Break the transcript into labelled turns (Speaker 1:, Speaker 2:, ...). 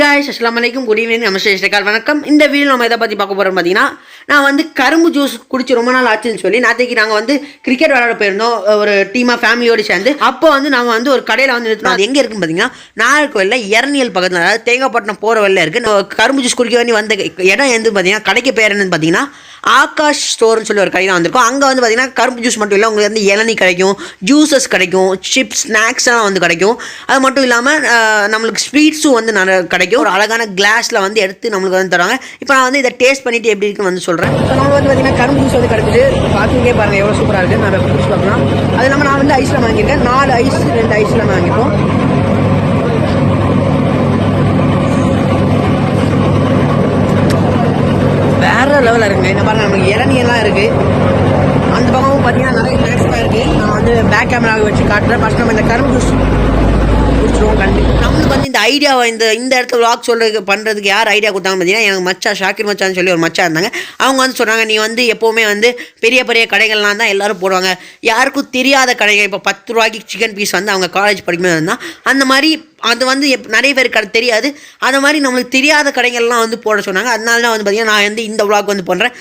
Speaker 1: guys, assalamualaikum, good evening, நமஸ்தே ஸ்ரீகால் வணக்கம். இந்த video நம்ம எதை பற்றி பார்க்க போகிறோம் பார்த்தீங்கன்னா, நான் வந்து கரும்பு ஜூஸ் குடிச்சு ரொம்ப நாள் ஆச்சுன்னு சொல்லி நேற்றுக்கு நாங்கள் வந்து கிரிக்கெட் விளையாட போயிருந்தோம் ஒரு டீமாக ஃபேமிலியோடு சேர்ந்து. அப்போ வந்து நாங்கள் வந்து ஒரு கடையில் வந்து நிறுத்தினோம். அது எங்கே இருக்குன்னு பார்த்தீங்கன்னா, நாகர்கோவிலில் எரணியல் பக்கத்தில், அதாவது தேங்காய்பட்டினம் போகிற வழியில் இருக்குது. கரும்பு ஜூஸ் குடிக்க வேண்டி வந்த இடம் எது பார்த்தீங்கன்னா, கடைக்கு பேர் என்னன்னு பார்த்தீங்கன்னா ஆகாஷ் ஸ்டோர்னு சொல்லி ஒரு கடை தான் வந்திருக்கும். அங்கே வந்து பார்த்தீங்கன்னா கரும்பு ஜூஸ் மட்டும் இல்லை, உங்களுக்கு வந்து இளநீ கிடைக்கும், ஜூஸஸ் கிடைக்கும், சிப்ஸ் ஸ்நாக்ஸ் எல்லாம் வந்து கிடைக்கும். அது மட்டும் இல்லாமல் நம்மளுக்கு ஸ்வீட்ஸும் வந்து நிறைய கிடைக்கும். ஒரு அழகான கிளாஸில் வந்து எடுத்து நம்மளுக்கு வந்து தருவாங்க. இப்போ நான் வந்து இதை டேஸ்ட் பண்ணிவிட்டு எப்படி இருக்குன்னு வந்து சொல்கிறேன். இப்போ நம்ம வந்து பார்த்தீங்கன்னா கரும்பு ஜூஸ் வந்து கிடைக்குது. பார்த்துக்கே பாருங்கள் எவ்வளோ சூப்பராக இருக்குது. நான் குடிச்சு பார்க்கலாம். அது இல்லாமல் நான் வந்து ஐஸில் வாங்கியிருக்கேன். 4 ஐஸ் 2 ஐஸில் வாங்கியிருக்கோம். வேறு லெவலில் இருக்குங்க. இந்த பாருங்கள் நமக்கு இளநியெல்லாம் இருக்குது. அந்த பக்கமும் பார்த்தீங்கன்னா நிறைய ஸ்நாக்ஸ்லாம் இருக்குது. நான் வந்து பேக் கேமராவை வச்சு காட்டுறேன். ஃபஸ்ட் நம்ம இந்த கரும்பு ஜூஸ் குடிச்சிடுவோம். கண்டிப்பாக நம்மளுக்கு வந்து இந்த ஐடியாவை இந்த இடத்துல விளாக் சொல்கிறதுக்கு பண்ணுறதுக்கு யார் ஐடியா கொடுத்தாங்கன்னு பார்த்தீங்கன்னா, எனக்கு மச்சா ஷாக்கிர் மச்சான்னு சொல்லி ஒரு மச்சா இருந்தாங்க. அவங்க வந்து சொன்னாங்க, நீ வந்து எப்போவுமே வந்து பெரிய பெரிய கடைகள்லாம் தான் எல்லோரும் போடுவாங்க, யாருக்கும் தெரியாத கடைகள். இப்போ 10 ரூபாய்க்கு சிக்கன் பீஸ் வந்து அவங்க காலேஜ் படிக்கும்போது இருந்தால் அந்த மாதிரி அது வந்து நிறைய பேருக்கு தெரியாது. அந்த மாதிரி நம்மளுக்கு தெரியாத கடைகள்லாம் வந்து போட சொன்னாங்க. அதனால தான் வந்து பார்த்தீங்கன்னா நான் வந்து இந்த விளாக் வந்து பண்ணுறேன்.